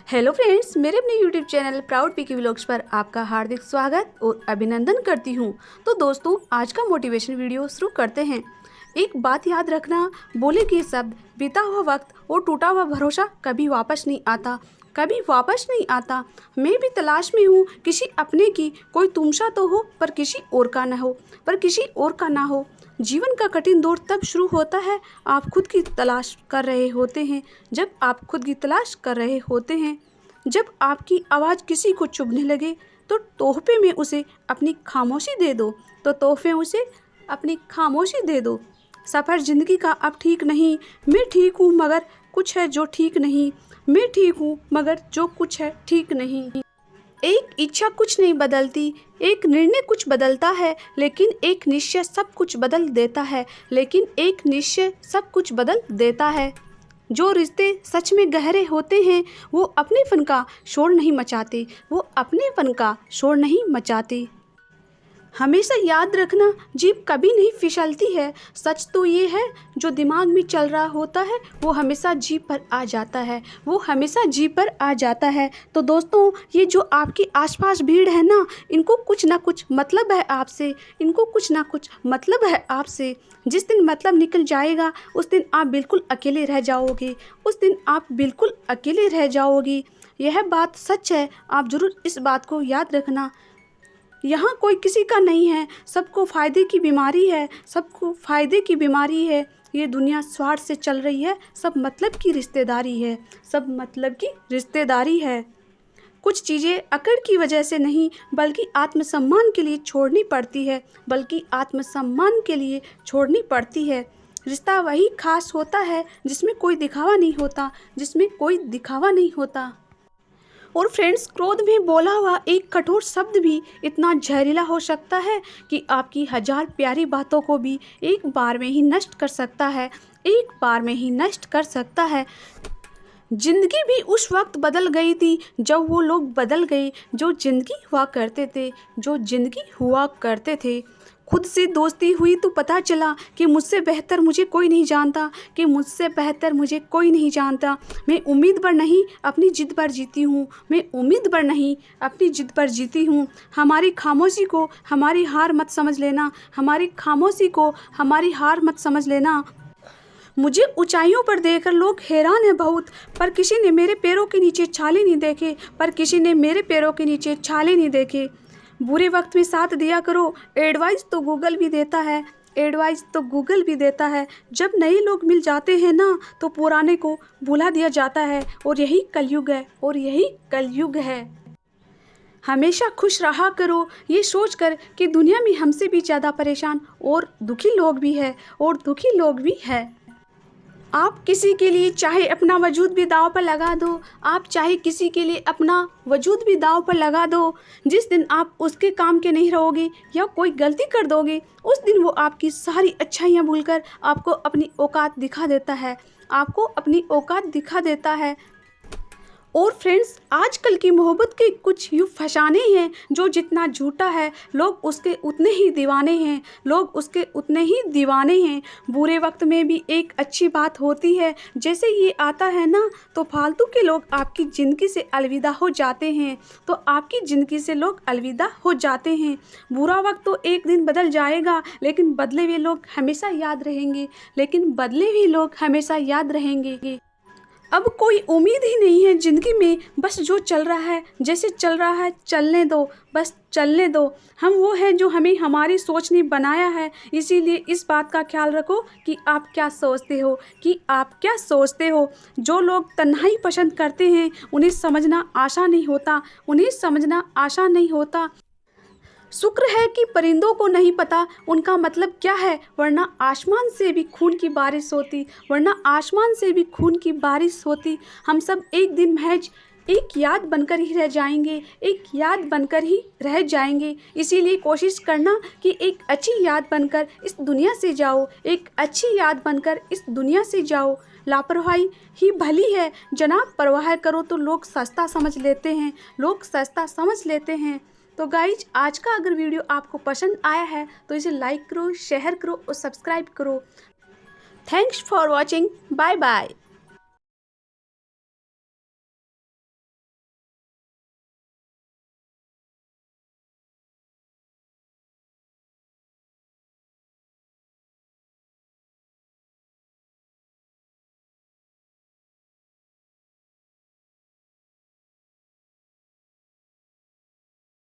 Hello friends, मेरे अपने YouTube channel proud Peaky vlogs पर आपका हार्दिक स्वागत और अभिनंदन करती हूँ। तो दोस्तों, आज का मोटिवेशन वीडियो शुरू करते हैं। एक बात याद रखना, बोले गए शब्द, बीता हुआ वक्त और टूटा हुआ भरोसा कभी वापस नहीं आता, कभी वापस नहीं आता। मैं भी तलाश में हूँ किसी अपने की, कोई तुमसा तो हो पर किसी और का ना हो, पर किसी और का ना हो। जीवन का कठिन दौर तब शुरू होता है आप खुद की तलाश कर रहे होते हैं, जब आप खुद की तलाश कर रहे होते हैं। जब आपकी आवाज़ किसी को चुभने लगे तो तोहफे में उसे अपनी खामोशी दे दो, तो तोहफे उसे अपनी खामोशी दे दो। सफ़र ज़िंदगी का अब ठीक नहीं, मैं ठीक हूँ मगर कुछ है जो ठीक नहीं, मैं ठीक हूँ मगर जो कुछ है ठीक नहीं। एक इच्छा कुछ नहीं बदलती, एक निर्णय कुछ बदलता है, लेकिन एक निश्चय सब कुछ बदल देता है, लेकिन एक निश्चय सब कुछ बदल देता है। जो रिश्ते सच में गहरे होते हैं वो अपने फन का शोर नहीं मचाते, वो अपने फन का शोर नहीं मचाते। हमेशा याद रखना, जीभ कभी नहीं फिसलती है। सच तो ये है, जो दिमाग में चल रहा होता है वो हमेशा जीभ पर आ जाता है, वो हमेशा जीभ पर आ जाता है। तो दोस्तों, ये जो आपके आसपास भीड़ है ना, इनको कुछ ना कुछ मतलब है आपसे, इनको कुछ ना कुछ मतलब है आपसे। जिस दिन मतलब निकल जाएगा उस दिन आप बिल्कुल अकेले रह जाओगे, उस दिन आप बिल्कुल अकेले रह जाओगे। यह बात सच है, आप ज़रूर इस बात को याद रखना। यहाँ कोई किसी का नहीं है, सबको फ़ायदे की बीमारी है, सबको फ़ायदे की बीमारी है। ये दुनिया स्वार्थ से चल रही है, सब मतलब की रिश्तेदारी है, सब मतलब की रिश्तेदारी है। कुछ चीज़ें अकड़ की वजह से नहीं बल्कि आत्मसम्मान के लिए छोड़नी पड़ती है, बल्कि आत्मसम्मान के लिए छोड़नी पड़ती है। रिश्ता वही खास होता है जिसमें कोई दिखावा नहीं होता, जिसमें कोई दिखावा नहीं होता। और फ्रेंड्स, क्रोध में बोला हुआ एक कठोर शब्द भी इतना जहरीला हो सकता है कि आपकी हजार प्यारी बातों को भी एक बार में ही नष्ट कर सकता है, एक बार में ही नष्ट कर सकता है। जिंदगी भी उस वक्त बदल गई थी जब वो लोग बदल गए जो जिंदगी हुआ करते थे, जो जिंदगी हुआ करते थे। खुद से दोस्ती हुई तो पता चला कि मुझसे बेहतर मुझे कोई नहीं जानता, कि मुझसे बेहतर मुझे कोई नहीं जानता। मैं उम्मीद पर नहीं अपनी जिद पर जीती हूँ, मैं उम्मीद पर नहीं अपनी जिद पर जीती हूँ। हमारी खामोशी को हमारी हार मत समझ लेना, हमारी खामोशी को हमारी हार मत समझ लेना। मुझे ऊंचाइयों पर देखकर लोग हैरान हैं बहुत, पर किसी ने मेरे पैरों के नीचे छाले नहीं देखे, पर किसी ने मेरे पैरों के नीचे छाले नहीं देखे। बुरे वक्त में साथ दिया करो, एडवाइस तो गूगल भी देता है, एडवाइस तो गूगल भी देता है। जब नए लोग मिल जाते हैं ना तो पुराने को भुला दिया जाता है, और यही कलयुग है, और यही कलयुग है। हमेशा खुश रहा करो, ये सोचकर कि दुनिया में हमसे भी ज़्यादा परेशान और दुखी लोग भी हैं, और दुखी लोग भी हैं। आप किसी के लिए चाहे अपना वजूद भी दांव पर लगा दो, आप चाहे किसी के लिए अपना वजूद भी दांव पर लगा दो, जिस दिन आप उसके काम के नहीं रहोगे या कोई गलती कर दोगे, उस दिन वो आपकी सारी अच्छाइयाँ भूलकर आपको अपनी औकात दिखा देता है, आपको अपनी औकात दिखा देता है। और फ्रेंड्स, आजकल की मोहब्बत के कुछ यूँ फसाने हैं जो जितना झूठा है लोग उसके उतने ही दीवाने हैं, लोग उसके उतने ही दीवाने हैं। बुरे वक्त में भी एक अच्छी बात होती है, जैसे ये आता है ना तो फालतू के लोग आपकी ज़िंदगी से अलविदा हो जाते हैं, तो आपकी ज़िंदगी से लोग अलविदा हो जाते हैं। बुरा वक्त तो एक दिन बदल जाएगा, लेकिन बदले हुए लोग हमेशा याद रहेंगे, लेकिन बदले हुए लोग हमेशा याद रहेंगे। अब कोई उम्मीद ही नहीं है ज़िंदगी में, बस जो चल रहा है जैसे चल रहा है चलने दो, बस चलने दो। हम वो हैं जो हमें हमारी सोच ने बनाया है, इसीलिए इस बात का ख्याल रखो कि आप क्या सोचते हो, कि आप क्या सोचते हो। जो लोग तन्हाई पसंद करते हैं उन्हें समझना आसान नहीं होता, उन्हें समझना आसान नहीं होता। शुक्र है कि परिंदों को नहीं पता उनका मतलब क्या है, वरना आसमान से भी खून की बारिश होती, वरना आसमान से भी खून की बारिश होती। हम सब एक दिन महज एक याद बनकर ही रह जाएंगे, एक याद बनकर ही रह जाएंगे। इसीलिए कोशिश करना कि एक अच्छी याद बनकर इस दुनिया से जाओ, एक अच्छी याद बनकर इस दुनिया से जाओ। लापरवाही ही भली है जनाब, परवाह करो तो लोग सस्ता समझ लेते हैं, लोग सस्ता समझ लेते हैं। तो गाइज, आज का अगर वीडियो आपको पसंद आया है तो इसे लाइक करो, शेयर करो और सब्सक्राइब करो। Thanks for watching, bye bye.